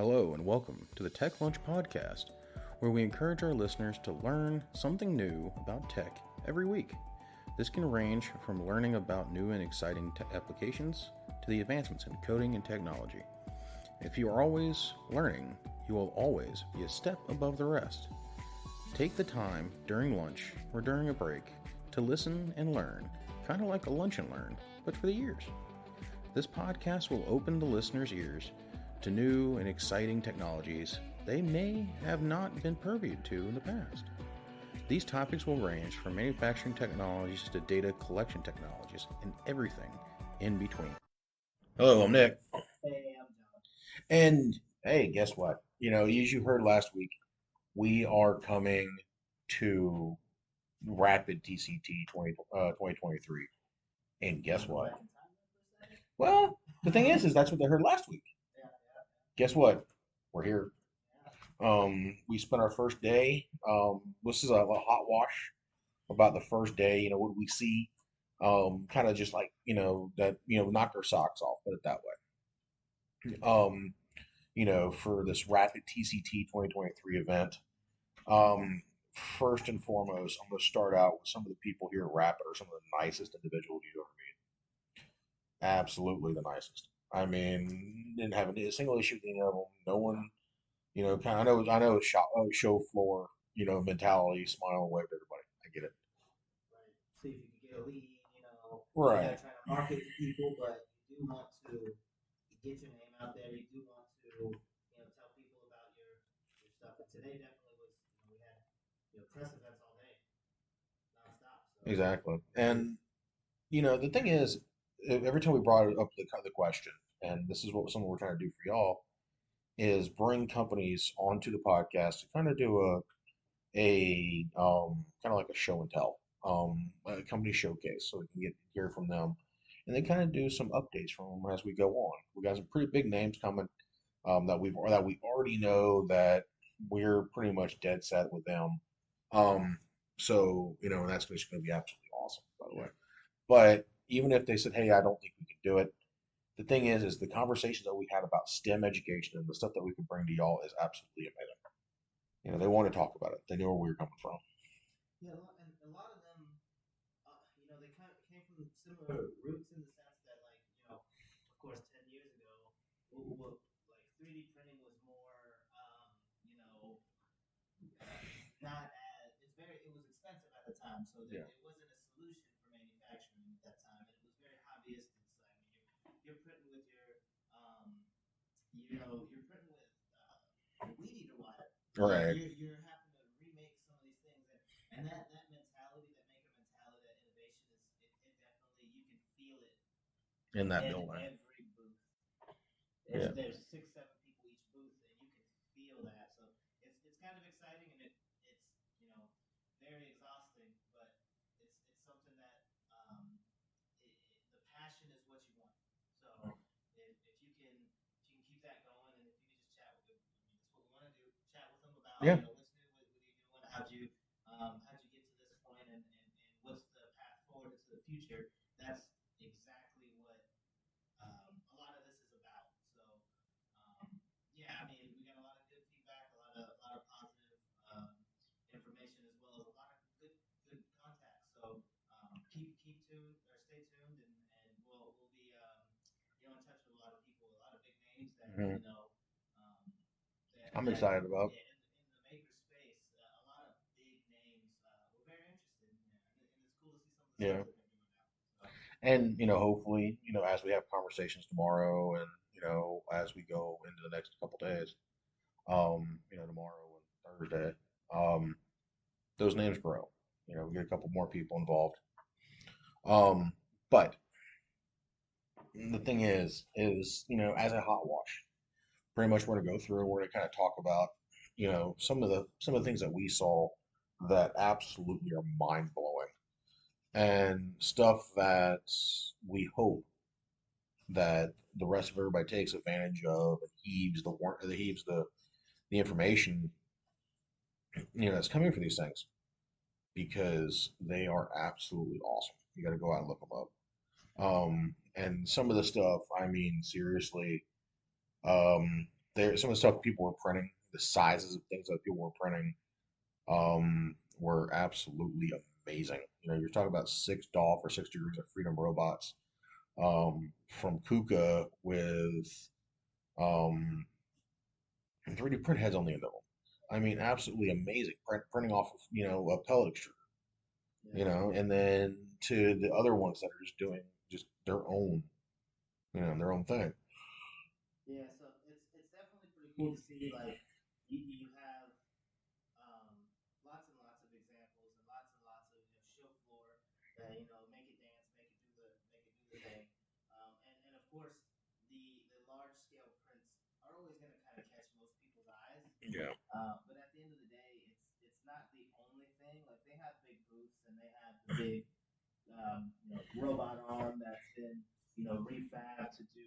Hello and welcome to the Tech Lunch Podcast, where we encourage our listeners to learn something new about tech every week. This can range from learning about new and exciting applications to the advancements in coding and technology. If you are always learning, you will always be a step above the rest. Take the time during lunch or during a break to listen and learn, kind of like a lunch and learn, but for the ears. This podcast will open the listeners' ears to new and exciting technologies they may have not been purviewed to in the past. These topics will range from manufacturing technologies to data collection technologies and everything in between. Hello, I'm Nick. Hey, I'm John. And hey, guess what? As you heard last week, we are coming to Rapid TCT 2023. And guess Wanna go what? back in time then for a second? Well, the thing is that's what they heard last week. Yeah, Guess what? We're here. yeah. We spent our first day. This is a hot wash about the first day. What do we see? Kind of just like, that, knocked our socks off, put it that way. For this Rapid TCT 2023 event. Um, First and foremost, I'm going to start out with some of the people here at Rapid are some of the nicest individuals you ever meet. Absolutely the nicest. I mean, didn't have a single issue with any of them. No one, kind of, I know it's show floor, mentality, smile and wave to everybody. I get it. Right. See if you can get a lead, you're Right. not trying to market to people, but you do want to get your name out there. You do want to, tell people about your stuff. And today definitely was, we had, press events all day, nonstop. So Exactly. it was, And, the thing is, every time we brought it up the question, and this is what some we're trying to do for y'all, is bring companies onto the podcast to kind of do a kind of like a show and tell, a company showcase, so we can hear from them, and then kind of do some updates from them as we go on. We got some pretty big names coming, that we already know that we're pretty much dead set with them. Um, so that's just going to be absolutely awesome, by the way. But even if they said, "Hey, I don't think we can do it," the thing is the conversations that we had about STEM education and the stuff that we can bring to y'all is absolutely amazing. They want to talk about it. They know where we're coming from. yeah, and a lot of them, they kind of came from similar roots in the sense that, like, of course, 10 years ago, like 3D printing was more, not as it was expensive at the time, so Yeah. it wasn't a solution for manufacturing at that time, and it was very hobbyistic. So I mean, you're printing with you're printing with weed eater wire. Right. You're having to remake some of these things, and that mentality, that maker mentality, that innovation it definitely, you can feel it In that in building. every booth. Yeah. There's 6, 7 people each booth, and you can feel that. So it's kind of exciting, and it's very exhausting, but it's something that the passion is what you want. So if you can keep that going, and if you can just chat with them, I mean, that's what we want to do. Chat with them about Yeah. what's new, what are you doing, how'd you get to this point, and what's the path forward into the future. That's exactly what a lot of this is about. So, yeah, I mean, we got a lot of good feedback, a lot of positive information, as well as a lot of good contacts. So, keep tuned or stay tuned, and we'll be in touch with a lot of people, a lot of big names that Hmm. I'm that excited about. yeah, in the maker space, a lot of big names were very interested in there, and it's cool to see some of the Yeah. stuff that they're doing now. So. And hopefully, as we have conversations tomorrow, and as we go into the next couple days, tomorrow and Thursday, those names grow. We get a couple more people involved. But the thing is, as a hot wash, pretty much we're gonna go through. We're gonna kind of talk about, some of the things that we saw that absolutely are mind blowing, and stuff that we hope that the rest of everybody takes advantage of and heaves the information that's coming for these things, because they are absolutely awesome. You got to go out and look them up. And some of the stuff, I mean, seriously, there some of the stuff people were printing, the sizes of things that people were printing, were absolutely amazing. You know, you're talking about 6 DOF or 6 degrees of freedom robots, from Kuka with um, 3D print heads on the end of them. I mean, absolutely amazing. Printing off of, a pellet extruder, Yeah. and then to the other ones that are just doing just their own, their own thing. Yeah, so it's definitely pretty cool to see. Like you have lots and lots of examples and lots of show floor that make it dance, make it do the thing, and of course the large scale prints are always going to kind of catch most people's eyes. Yeah. But at the end of the day, it's not the only thing. Like they have big booths and they have the big robot arm that's been refabbed to do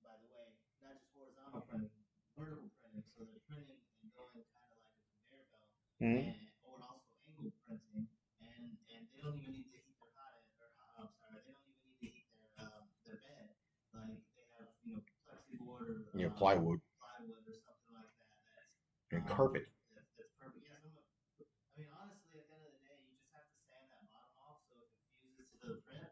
by the way, not just horizontal printing, vertical printing. So they're printing and going kind of like a conveyor belt, Hmm. and or also angle printing, and they don't even need to heat their hot end, or I'm sorry, they don't even need to heat their bed. Like they have plexiboard or Yeah, plywood plywood or something like that. and carpet. That's perfect. Yeah, I mean, honestly, at the end of the day, you just have to sand that bottom off. So if it fuses to the print,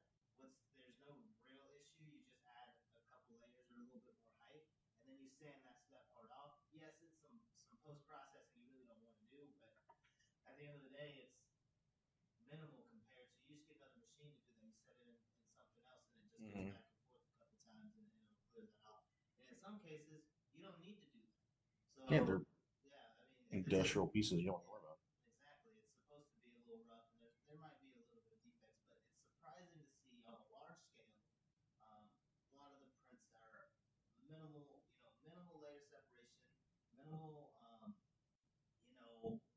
there's no real issue. You just add a couple layers or a little bit more height, and then you sand that part off. Yes, it's some post processing you really don't want to do, but at the end of the day, it's minimal compared to you just get another machine to do that. You set it in something else, and it just goes Hmm. back and forth a couple times, and it'll clear that out. And in some cases, you don't need to do that. So Yeah, they're yeah, I mean, if it's a industrial pieces you don't have to worry about. exactly. It's supposed to be a little rough, and there might be a little bit of defects, but it's surprising to see on a large scale. A lot of the prints are minimal layer separation, minimal,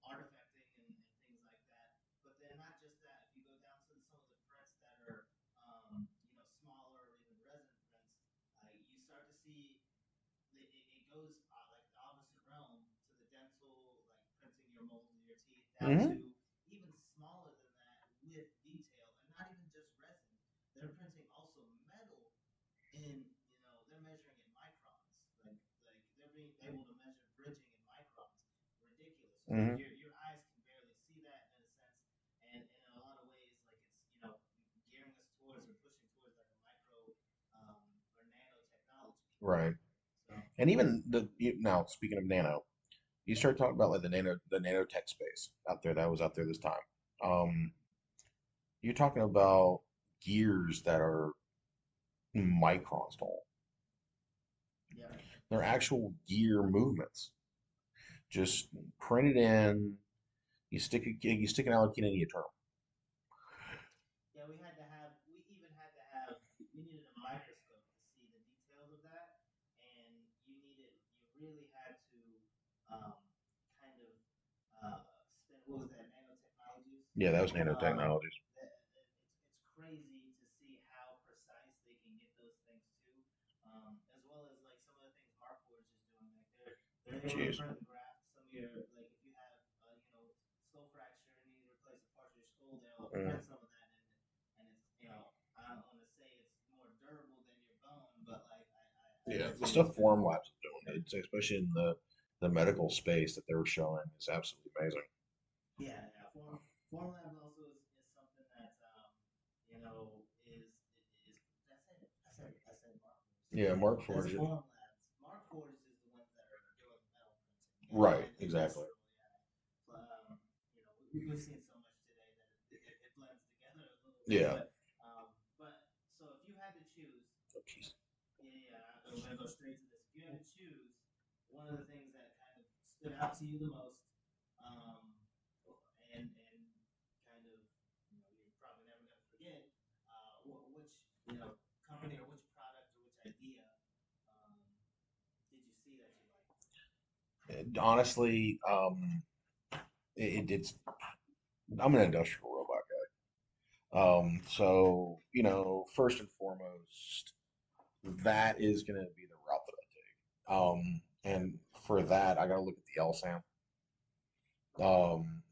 artifacting and things like that. But then not just that. If you go down to some of the prints that are, smaller or even resin prints, you start to see it goes like the opposite realm to the dental, like printing your molds of your teeth, down Hmm. to even smaller than that with detail, and not even just resin. They're printing also metal in, they're measuring in microns, like they're being able to measure bridging in microns. Ridiculous. It's like Hmm. your eyes can barely see that in a sense, and in a lot of ways, like it's gearing us towards or pushing towards like a micro or nanotechnology. Right. So And even now, speaking of nano, you start talking about like the nanotech space out there that was out there this time. Um, you're talking about gears that are microns tall. yeah, They're actual gear movements. Just print it in. You stick an allocated in, you turn yeah, we even had to have, we needed a microscope to see the details of that, and you really had to um, kind of spend, what was that, nanotechnologies? Yeah, that was Um, nanotechnologies. it's crazy to see how precise they can get those things too, as well as like some of the things Markforged is doing. Like they're able to Jeez. print and graft some of your, like if you have skull fracture and you need to replace a part of your skull, they'll Mm. print some of that, and it's I don't want to say it's more durable than your bone, but like I Yeah, bet the you stuff it's gonna. Form Labs is doing, especially in the medical space that they were showing, is absolutely amazing. Yeah, yeah. Form Labs also is something that is I said Mark Forged. Yeah, Mark That's Forge. Form Labs. Mark Forged is the ones that are doing metal printing Right, and exactly. industrial. Yeah. We've seen so much today that it blends together a little bit. Yeah. But so if you had to choose, Oh, jeez. yeah, I'm gonna go straight to this. If you had to choose one of the things that kind of stood out to you the most, um, and kind of you're probably never gonna forget, which company or which product or which idea did you see that you liked? Honestly, it's I'm an industrial robot guy. So first and foremost, that is going to be the route that I take. And for that, I got to look at the LSAM.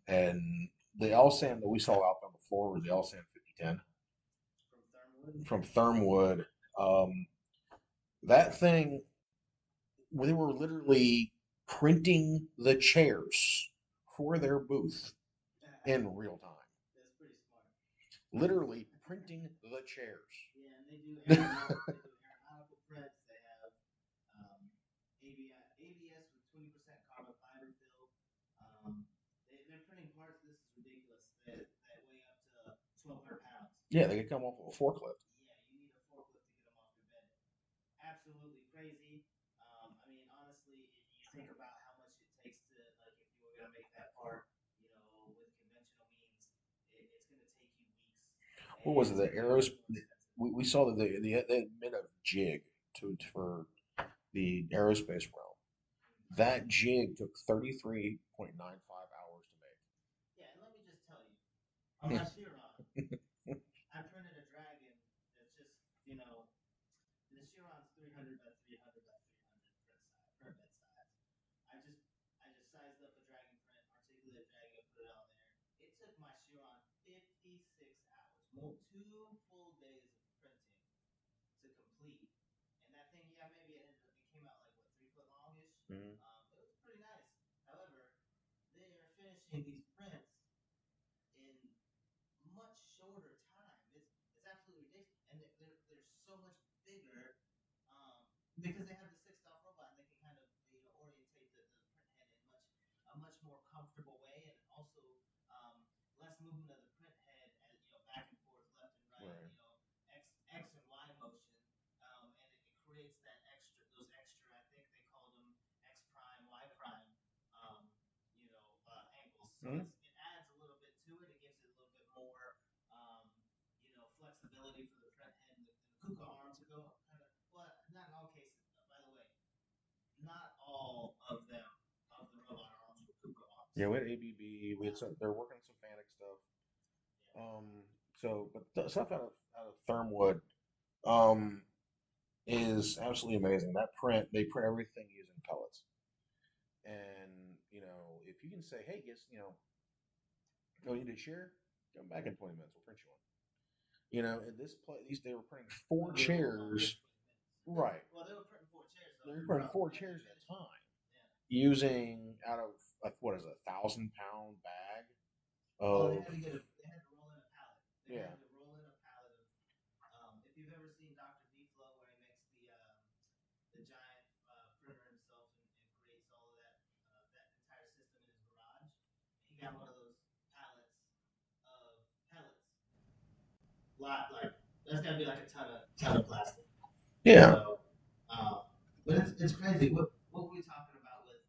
And the LSAM that we saw out on the floor was the LSAM 5010 From Thermwood? from Thermwood. Um, that thing, they were literally printing the chairs for their booth in real time. That's pretty smart. Literally printing the chairs. Yeah, and they do aeronautical prints. They have ABS with 20% carbon fiber fill. They're printing parts. This is ridiculous. That weigh up to 1,200 pounds. Yeah, they could come off of a forklift. Yeah, you need a forklift to get them off your bed. Absolutely crazy. I mean, honestly, you think about how much it takes to, like, if you were gonna make that part, with conventional means, it's gonna take you weeks. What was it? The It's arrows. more expensive. We saw that they made a jig for the aerospace realm. That jig took 33.95 hours to make. Yeah, and let me just tell you, on my Chiron, I printed a dragon that's just, the Chiron's 300 by 300 by 300 print size. I just sized up a dragon print, articulated dragon, put it on there. It took my Chiron 56 hours, more 2 full days of printing to complete. And that thing, yeah, maybe it came out like what 3 foot longish. Mm-hmm. It was pretty nice. However, they are finishing these prints in much shorter time. It's absolutely ridiculous, and they're so much bigger because they have the 6 stop robot, and they can kind of orientate the print head in a much more comfortable way, and also less movement of the print head as back and forth, left and right, Right. X and Y motion, and it creates those extra. I think they called them X prime, Y prime, angles. So Mhm. it adds a little bit to it. It gives it a little bit more, flexibility for the print head and the KUKA arm to go kind of. Well, not in all cases. By the way, not all of them of the robot arms were KUKA arms. Yeah, we had ABB. They're working on some Fanuc stuff. But the stuff out of Thermwood, is absolutely amazing. That print, they print everything using pellets. And if you can say, hey, guess oh, you need a chair? Come back in 20 minutes. We'll print you one. In this place, they were printing four chairs. Right. Well, they were printing 4 chairs. They were printing 4 chairs at a time, using out of what is it, 1,000-pound bag Well, of. they had to roll in a pallet. They Yeah. had to roll in a pallet of. If you've ever seen Dr. Beeflo, where he makes the giant printer himself and creates all of that entire system in his garage, he got one of those pallets of pellets. That's got to be like a ton of plastic. Yeah. So, but it's crazy. What were we talking about with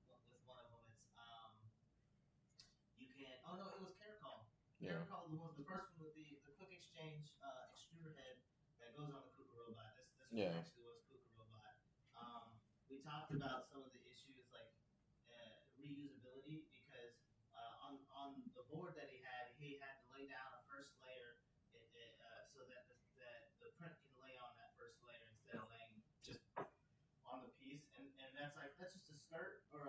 one of them? You can. Oh no, it was Caracol. Yeah. Caracol, the first one with the quick exchange extruder head that goes on the KUKA robot. This Yeah. actually was KUKA robot. We talked about some of the issues like reusability because on the board that he had to lay down a first layer so that the print can lay on that first layer instead of laying just on the piece, and that's just a skirt or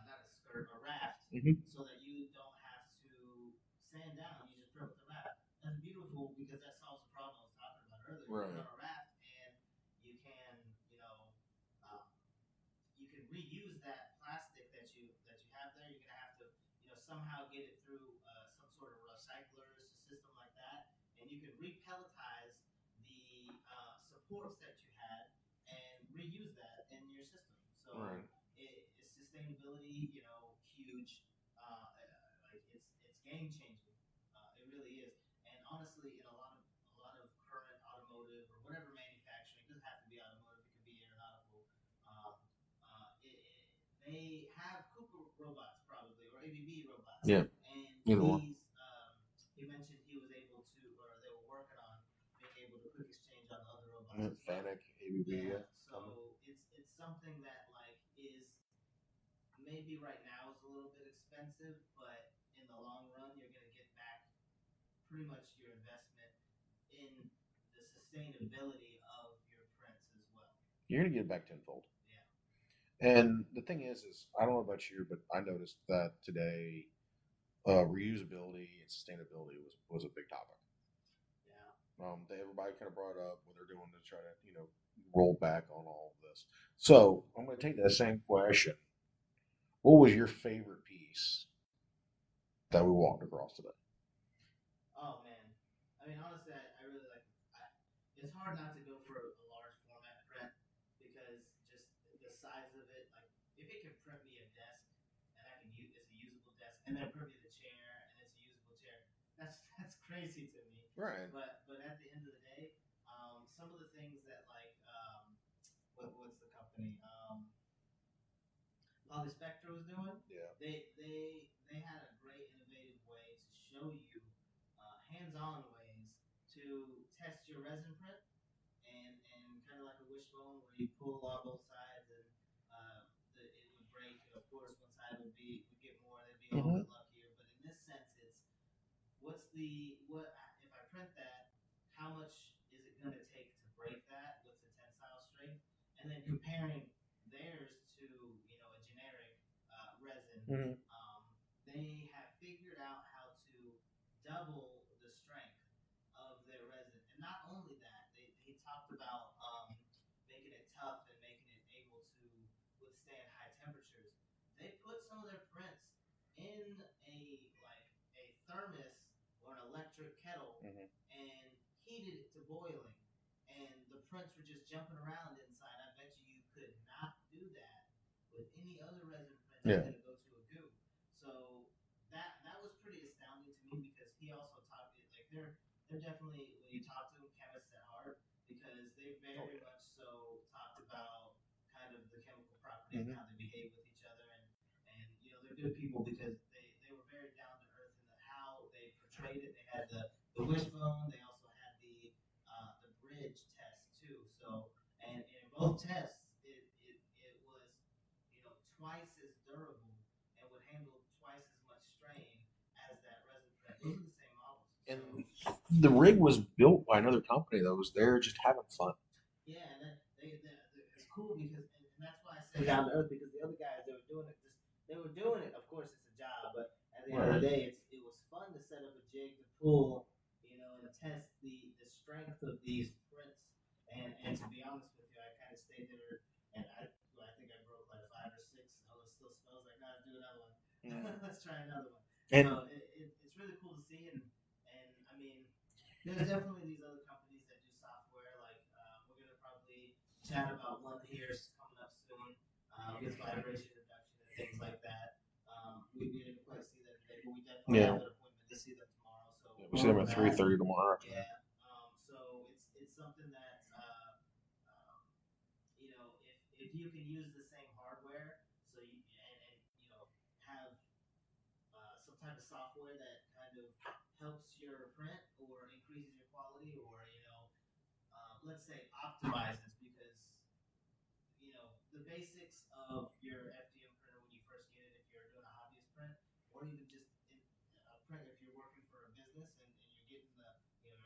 not a skirt, a raft, so that you don't have to sand down. You just print with the raft. That's beautiful because that solves the problem I was talking about earlier. Right. You put on a raft and you can, you can reuse that plastic that you have there. You're gonna have to, somehow get it through some sort of recycler system like that, and you can repelletize the supports that you had and reuse that in your system. So Right. it's sustainability, huge. It's game changing. It really is. And honestly, in a lot of current automotive or whatever manufacturing, it doesn't have to be automotive. It could be aeronautical. They have KUKA robots probably or ABB robots. Yeah. And he mentioned he was able to, or they were working on being able to quick exchange on the other robots. Fanuc, ABB. Yeah. So it's something that is maybe right now is a little bit expensive, but in the long run, you're going to get back pretty much your investment in the sustainability of your prints as well. You're going to get it back tenfold. Yeah. And the thing is I don't know about you, but I noticed that today, reusability and sustainability was a big topic. Yeah. Everybody kind of brought up what they're doing to try to roll back on all So I'm going to take that same question. What was your favorite piece that we walked across today? Oh man, I mean honestly, I really like. It's hard not to go for a large format print because just the size of it. Like if it can print me a desk and I can use it's a usable desk, and then print me the chair and it's a usable chair. That's crazy to me. Right. But at the end of the day, some of the things that like what's the company Polyspectra was doing. Yeah. They had a great innovative way to show you hands-on ways to test your resin print and kind of like a wishbone where you pull on both sides and it would break. Of course, one side would get more, they'd be a little bit luckier. But in this sense, it's what if I print that? How much is it going to take to break that? What's the tensile strength? And then comparing theirs to a generic resin, Mhm. they have figured out how to double the strength of their resin. And not only that, he talked about making it tough and making it able to withstand high temperatures. They put some of their prints in a thermos or an electric kettle and heated it to boiling. And the prints were just jumping around inside. I bet you could not do that with any other resin print that's going to go to a goo. So that was pretty astounding to me because he also talked like they're definitely when you talk to them chemists at heart because they very much so talked about kind of the chemical properties and how they behave with each other and they're good people because they were very down to earth in how they portrayed it. They had the wishbone. They also had the bridge test too. So and in both tests, it was twice as durable and would handle twice as much strain as that resin print. Those are the same models. And the rig was built by another company that was there just having fun. Yeah, and it's cool because and that's why I say down to earth because the other guys they were doing it. Of course, it's a job, but at the end of the day, it was fun to set up a jig to pull, and test the strength of these prints. And to be honest with you, I kind of stayed there, and I think I broke like 5 or 6. Oh, it still smells like. No, let's do another one. Let's try another one. And so it's really cool to see, and I mean, there's definitely these other companies that do software. Like we're gonna probably chat about one here coming up soon with vibration reduction and things like that. We didn't quite see them today, but we definitely have an appointment to see them tomorrow. So we see them at 3:30 tomorrow. Yeah. So it's something that if you can use the same hardware, so and have some type of software that kind of helps your print or increases your quality or let's say optimizes because the basics of your FDM printer when you first get it if you're doing a hobbyist print or even just a print if you're working for a business and you're getting the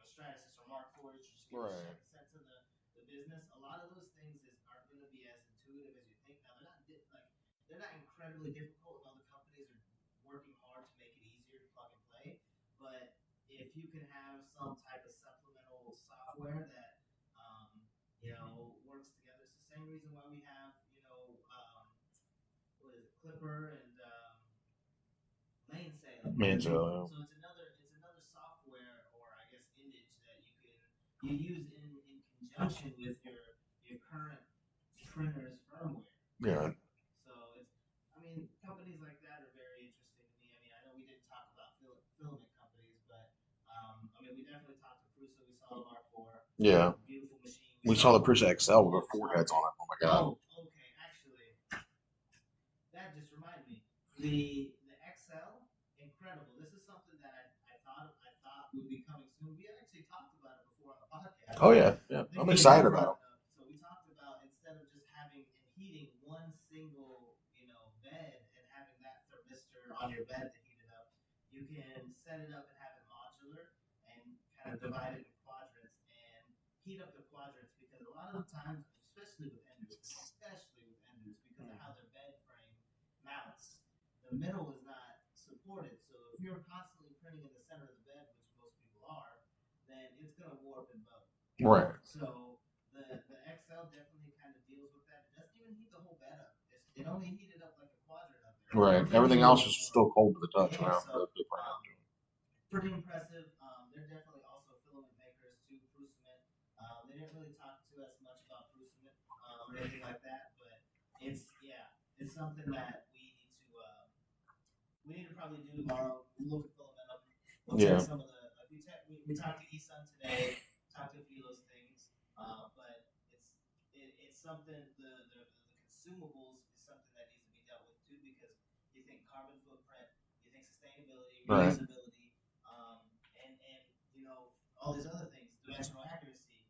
Stratasys or Mark IV you're just getting sent to the business. A lot of those things aren't going to be as intuitive as you think. Now they're not incredibly difficult and other companies are working hard to make it easier to plug and play, but if you can have some type of supplemental software that works together. It's the same reason why we have what is it, Clipper and Mainsail. Mainsail. So it's another software or I guess image that you use in conjunction with your current printer's firmware. Yeah. So companies like that are very interesting to me. I know we didn't talk about filament companies, but we definitely talked to Prusa. We saw the Mark IV. Yeah. Beautiful machine. We saw the Prusa XL with our 4 heads on it. Oh my god. Oh, okay. Actually, that just reminded me. The XL, incredible. This is something that I thought would be coming soon. We actually talked about it before on the podcast. Oh yeah, yeah. I'm excited about it. So we talked about instead of just having and heating one single, bed and having that thermistor on your bed to heat it up, you can set it up and have it modular and kind of divide it in quadrants and heat up the quadrants because a lot of the times, especially with enders, because of how their bed frame mounts, the middle is not supported. So if you're constantly printing in the center of the bed, which most people are, then it's going to warp and bow. Right. So the XL definitely kind of deals with that. It doesn't even it only heated up like a quadrant of it. Right. Everything else is still cold to the touch Yeah, around so the print. pretty impressive. They're definitely also filament makers too, Prusament. They didn't really talk to us much about Prusament or anything like that, but it's something that we need to probably do tomorrow. Look at filament. We'll check some of the we talked to Esun today, talked to a few of those things, but it's something the consumables is something that needs to be dealt with too because you think carbon footprint, you think sustainability, reusability, and you know all these other things, dimensional accuracy,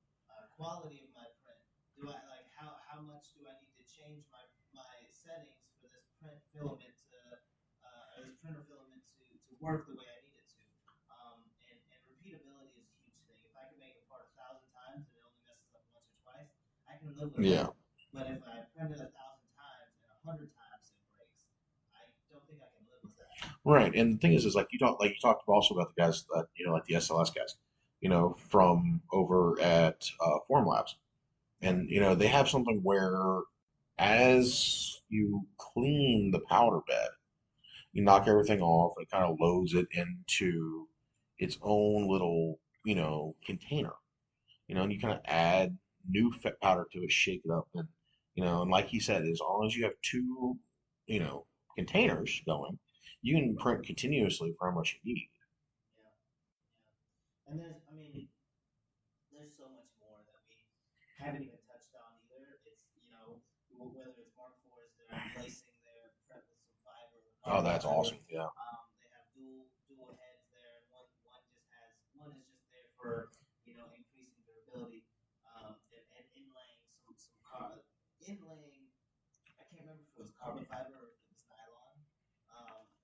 quality of my print. Do I like how much do I need to change my settings for this print filament to or this printer filament to work the way I need it to? And repeatability is a huge thing. If I can make a part 1,000 times and it only messes up once or twice, I can live with it. But if I print it 1,000 times and 100 times it breaks, I don't think I can live with that. Right, and the thing is like you talked also about the guys that like the SLS guys, from over at Formlabs, and they have something where as you clean the powder bed, you knock everything off, and it kind of loads it into its own little container, and you kind of add new powder to it, shake it up, and like he said, as long as you have two, you know, containers going, you can print continuously for how much you need. Yeah, yeah. And there's so much more that we haven't even touched on either. It's whether it's Mark IVs, they're lacing their prep with some fiber. Oh, that's awesome! Yeah. They have dual heads there. One is just there for increasing durability and inlaying inlaying. I can't remember if it was carbon fiber or if it was nylon,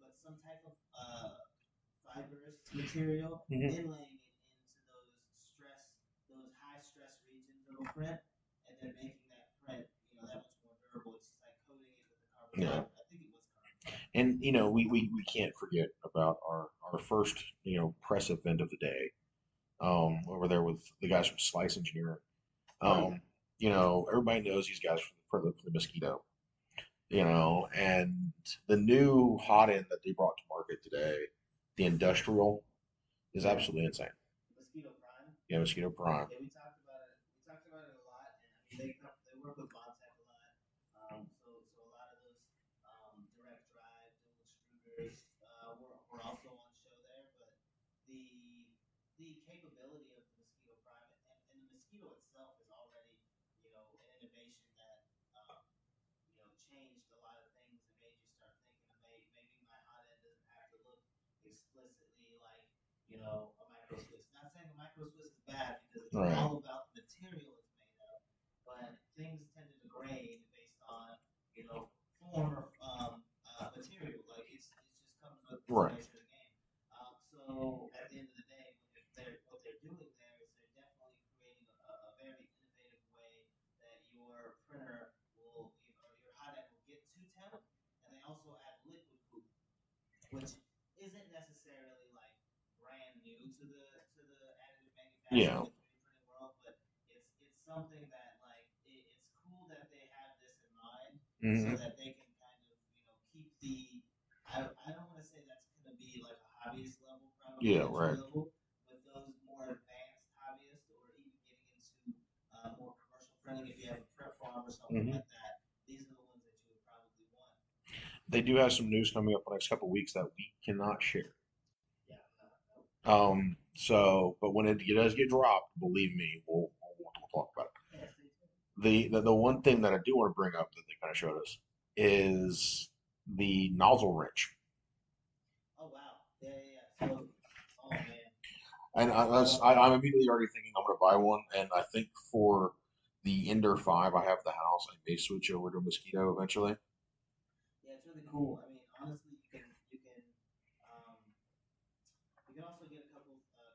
but some type of fibrous material, inlaying it into those high stress regions of a print, and then making that print, that much more durable. It's just like coating it with the carbon fiber. I think it was carbon fiber. And we can't forget about our first press event of the day. Over there with the guys from Slice Engineering. Everybody knows these guys for the mosquito. And the new hot end that they brought to market today, the industrial, is absolutely insane. Mosquito Prime. Yeah, Mosquito Prime. Yeah, we talked about it. We talked about it a lot, and they work with Montech a lot. So a lot of those direct drive dual extruders were also on show there. But the capability of the Mosquito Prime and the mosquito itself is already an innovation that changed a lot of things and made you start thinking maybe my hot end doesn't have to look explicitly like a micro Swiss. Not saying a micro Swiss is bad because it's all about the material it's made of, but things tend to degrade based on form or material. Like it just comes with the nature of the game. So at the end of the day, what they're doing there is they're definitely creating a very innovative way that your printer will or your hot end will get to temp, and they also add liquid cooling, which isn't necessarily like brand new to the additive manufacturing, the 3D printing world, but it's something that like it's cool that they have this in mind so that they can kind of keep the I don't want to say that's going to be like a hobbyist level, probably entry level, but those more advanced hobbyists or even getting into more commercial printing, if you have a prep farm or something like that, these are the ones that you would probably want. They do have some news coming up in the next couple of weeks that we cannot share. Yeah. But when it does get dropped, believe me, we'll talk about it. The one thing that I do want to bring up that they kind of showed us is the nozzle wrench. Oh wow! Yeah. So, oh man. And I'm immediately already thinking I'm going to buy one, and I think for the Ender 5 I have at the house, I may switch over to Mosquito eventually. Yeah, it's really cool. I mean, honestly, you can also get a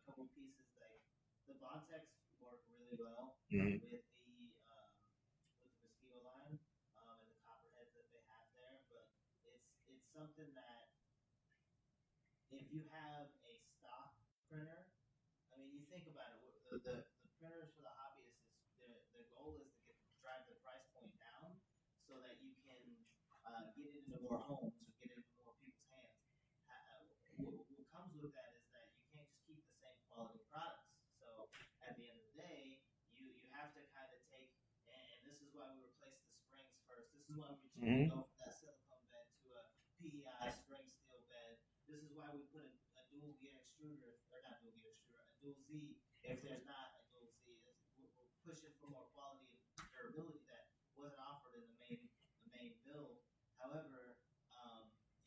couple pieces like the Bontex work really well with the mosquito line and the copperheads that they have there, but it's something that if you have a stock printer, I mean, you think about it. The printers for the hobbyists is their goal is to drive the price point down so that you can into more homes or get into more people's hands. What comes with that is that you can't just keep the same quality products. So at the end of the day, you have to kind of take, and this is why we replaced the springs first. This is why we Hmm. go from that silicone bed to a PEI spring steel bed. This is why we put a dual gear extruder, or not dual gear extruder, a dual Z. If there's not a dual Z, we're pushing for more quality and durability that wasn't offered in the main build. However,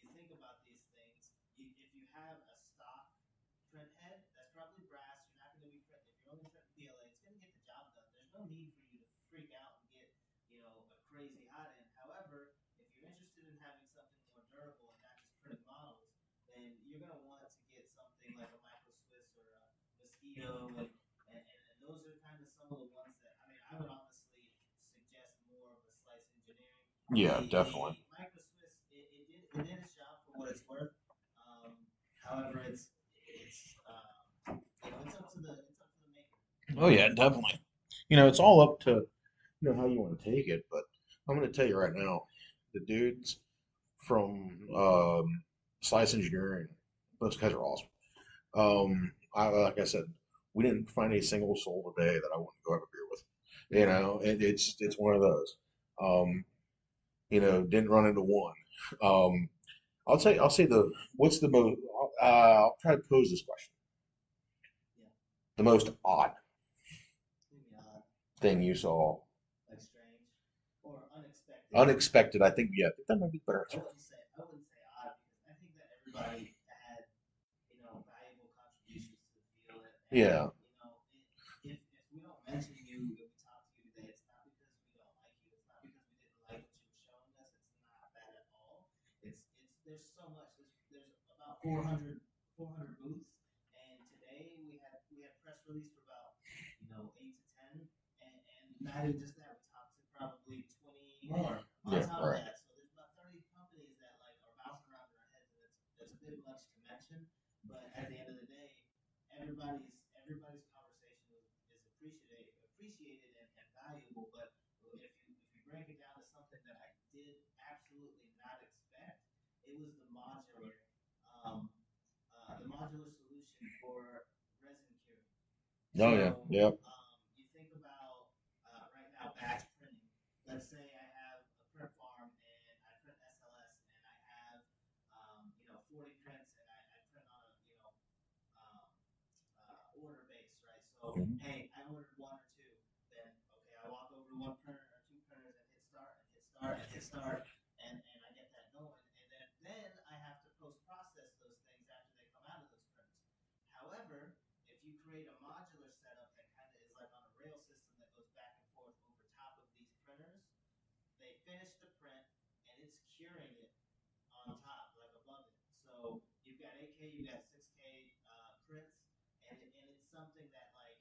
you think about these things. If you have a stock print head, that's probably brass. You're not going to be printing. If you're only printing PLA, it's going to get the job done. There's no need for you to freak out and get, a crazy hot end. However, if you're interested in having something more durable and not just printing models, then you're going to want to get something like a Micro Swiss or a Mosquito, and those are kind of some of the ones that I would honestly suggest more of a slice engineering. Yeah, The definitely. Micro Swiss, it did its job for what it's worth. However, it's up to the maker. Oh yeah, definitely. It's all up to how you want to take it. But I'm going to tell you right now, the dudes from Slice Engineering, those guys are awesome. Like I said, we didn't find a single soul today that I wouldn't go have a beer with. It's one of those. Um, didn't run into one. Um, I'll say what's the most. I'll try to pose this question. Yeah, The most odd maybe thing you saw, like strange or unexpected. unexpected. I think that might be the better answer. I wouldn't say odd because I think that everybody had valuable contributions to the field. And Yeah, if we don't mention you, if we talk to you today, it's not because we don't like you. It's not because we didn't like what you were showing us. It's not that at all. It's there's so much. There's about 400 booths, and today we had press release for about 8 to 10, and not even just that. We talked to probably 20 more on yeah, top of right, that. So there's about 30 companies that like are bouncing around in our heads, and it's a bit much to mention. But at the end of the day, everybody's conversation is appreciated and valuable. But if you break it down to something that I did absolutely not expect, it was um, the modular solution for resin curing. oh yeah, So yeah. you think about right now batch printing. Let's say I have a print farm and I print SLS and I have 40 prints and I print on a um, order base, right? So Mhm. hey, I ordered one or two. Then okay, I walk over to one printer or two printers and hit start and hit start and hit start, and I get that going. And then I have to post process those things after they come out of those printers. However, if you create a modular setup that kind of is like on a rail system that goes back and forth over top of these printers, they finish the print and it's curing it on top, like above it. So you've got 8K, you've got 6K prints, and it's something that like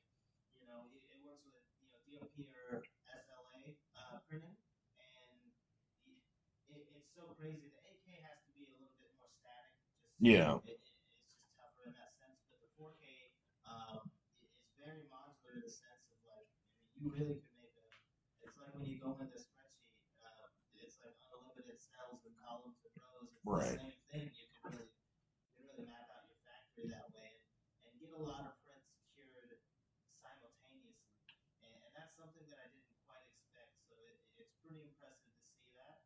it works with DOP or SLA printing, and it's so crazy. The 8K has to be a little bit more static, just Yeah, it's just tougher in that sense. But the 4K is very modular in the sense of like you really could make a. It's like when you go into a spreadsheet. It's like unlimited cells and columns and rows. It's the right. same thing. You can really map out your factory that way and get a lot of prints cured simultaneously. And that's something that I didn't quite expect. So it's pretty impressive to see that.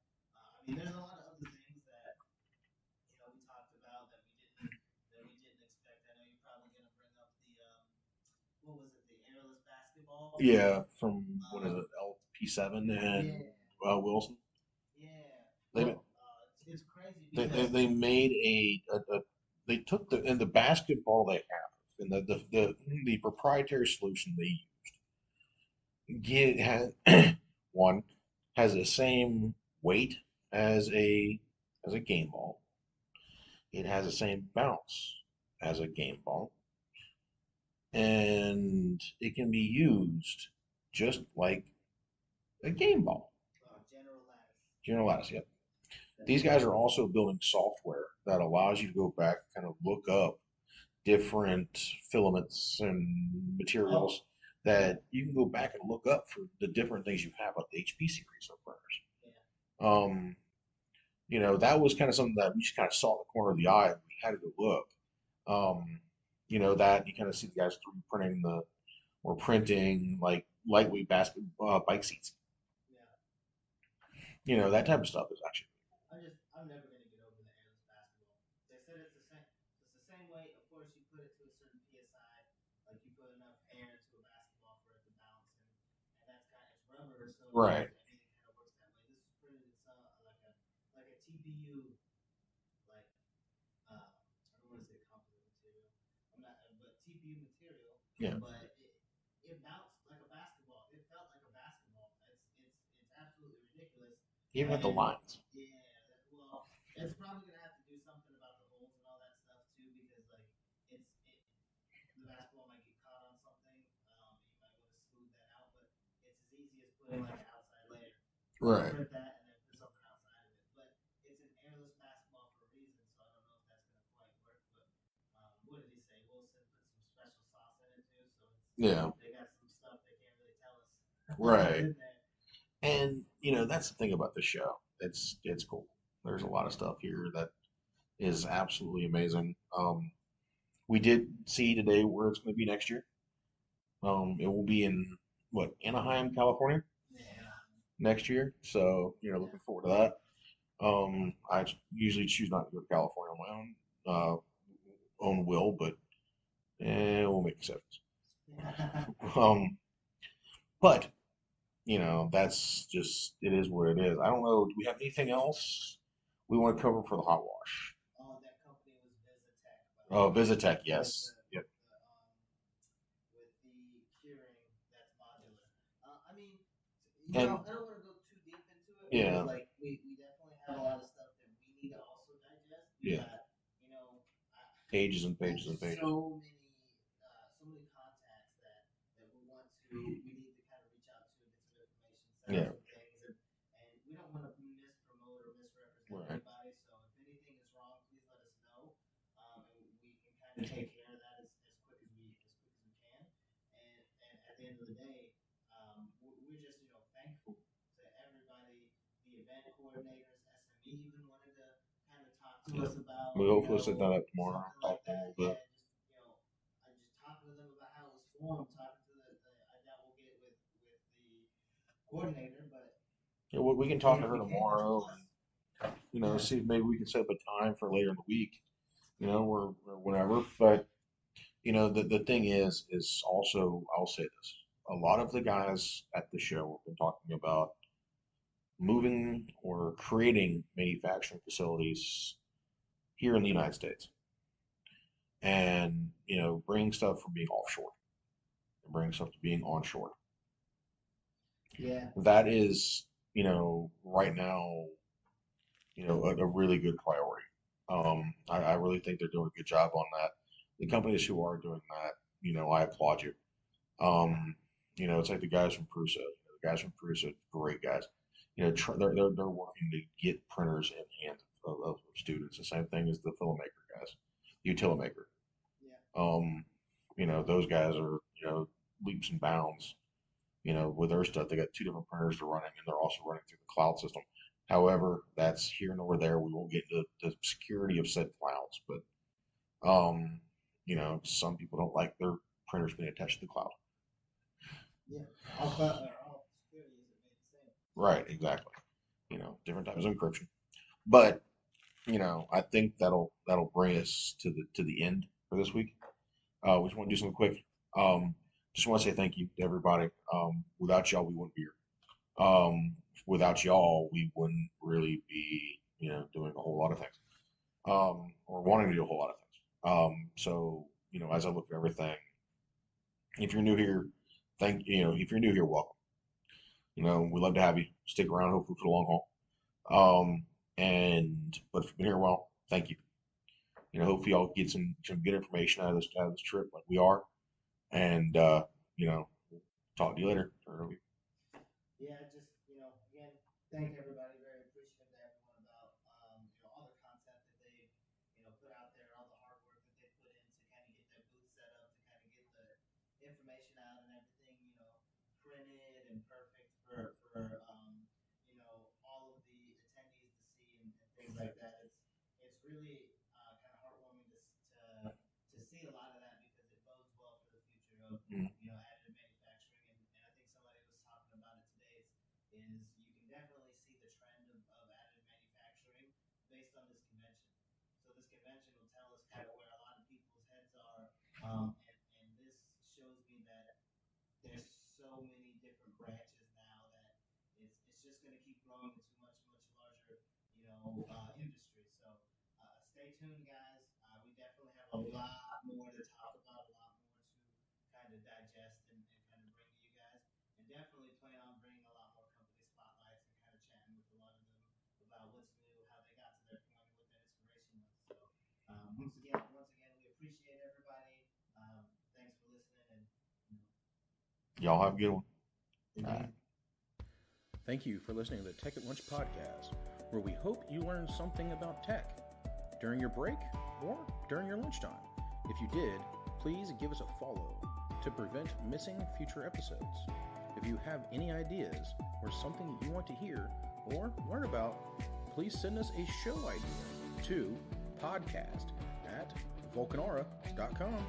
There's a lot of other things that we talked about that we didn't expect. I know you're probably going to bring up the what was it, the airless basketball? Yeah, from what is Um, it, LP7 and yeah, Wilson? yeah. They Well, it's crazy they because made they took the basketball they have and the proprietary solution they get has one has the same weight as a game ball. It has the same bounce as a game ball, and it can be used just like a game ball. General Lattice. General Lattice, yep. That's These guys are also building software that allows you to go back and kind of look up different filaments and materials that you can go back and look up for the different things you have, like the HP series of burners. yeah. Um, That was kind of something that we just kind of saw in the corner of the eye and we had to go look. Um, that you kind of see the guys 3D printing or printing like lightweight bike seats. Yeah. That type of stuff is actually. I'm never gonna get over the airless basketball. They said it's the same. It's the same weight. Of course, you put it to a certain psi, like you put enough air into a basketball for it to bounce, and that's kind of it's rubber, so Right. everything kind of works that way. This is printed in some like a TPU like I don't want to say composite material. I'm not, but TPU material. Yeah. But it bounced like a basketball. It felt like a basketball. It's absolutely ridiculous. Even with the lines. Yeah. Well, it's probably gonna have to do something about the holes and all that stuff too, because like the basketball might get caught on something. You might want to smooth that out, but it's as easy as putting like an outside layer. Right. Print that and then put something outside of it. But it's an airless basketball for a reason, so I don't know if that's going to quite work. But what did he say? Wilson put some special sauce in it too, so Yeah. they got some stuff they can't really tell us. Right. And that's the thing about this show. It's cool. There's a lot of stuff here that is absolutely amazing. We did see today where it's going to be next year. It will be in what, Anaheim, California, Yeah. next year. So looking forward to that. I usually choose not to go to California on my own will, but we'll make exceptions. Um, but that's just it is what it is. I don't know. Do we have anything else we want to cover for the hot wash? Oh, that company was Visitech. Oh, Visitech, yes. Yep. With the curing that's modular. I mean, And I don't want to go too deep into it. yeah, Because, like we definitely have a lot of stuff that we need to also digest. We yeah, got, you know, pages and pages and pages. So many contacts that we need to kind of reach out to, get some information, set Yeah. up some things, and we don't want to mispromote or misrepresent Right. anybody. So if anything is wrong, please let us know, and we can kind of take care of that as quick as we can. And at the end of the day, we're just thankful to everybody, the event coordinators, SME even wanted to kind of talk to us about. We hopefully sit down up tomorrow, talk to them a little bit. Yeah, I just talking to them about how it was formed, talking to I doubt we'll get with the coordinator, but Yeah, we can talk to her tomorrow, and see if maybe we can set up a time for later in the week, or whenever. But the thing is also I'll say this: a lot of the guys at the show have been talking about moving or creating manufacturing facilities here in the United States, and bringing stuff from being offshore and bringing stuff to being onshore. Yeah. That is, right now, a really good priority. I really think they're doing a good job on that. The companies who are doing that, I applaud you. It's like the guys from Prusa. The guys from Prusa, great guys. They're working to get printers in hands of students. The same thing as the filmmaker guys, the Utilimaker. Yeah. Those guys are leaps and bounds. With their stuff, they got two different printers they're running, and they're also running through the cloud system. However, that's here nor there. We won't get into the security of said clouds, but some people don't like their printers being attached to the cloud. Yeah. All security isn't made the same. Right, exactly. Different types of encryption. But I think that'll bring us to the end for this week. We just want to do something quick. Just want to say thank you to everybody. Without y'all, we wouldn't be here. Without y'all, we wouldn't really be, doing a whole lot of things, or wanting to do a whole lot of things. So, as I look at everything, if you're new here, if you're new here, welcome. We'd love to have you stick around, hopefully for the long haul. But if you've been here a while, thank you. Hopefully y'all get some good information out of this trip, like we are, and talk to you later. Yeah, just again, thank everybody. Very appreciative to everyone about all the content that they put out there, all the hard work that they put in to kind of get their booth set up, to kind of get the information out and everything printed and perfect for all of the attendees to see and things really kind of heartwarming to see a lot of that because it bodes well for the future of additive manufacturing. And I think somebody was talking about it today. Is you can definitely see the trend of additive manufacturing based on this convention. So this convention will tell us kind of where a lot of people's heads are, and this shows me that there's so many different branches now that it's just going to keep growing into much larger industry. So stay tuned, guys. We definitely have a lot more to talk about, a lot more to kind of digest and kind of bring to you guys, and definitely plan on bringing a lot more company spotlights and kind of chatting with a lot of them about what's new, how they got to their point, and what their inspiration was. So once again, we appreciate everybody. Thanks for listening, and Y'all have a good one. Thank you for listening to the Tech at Lunch podcast, where we hope you learned something about tech during your break or during your lunchtime. If you did, please give us a follow to prevent missing future episodes. If you have any ideas or something you want to hear or learn about, please send us a show idea to podcast@vulcanara.com.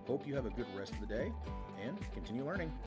Hope you have a good rest of the day and continue learning.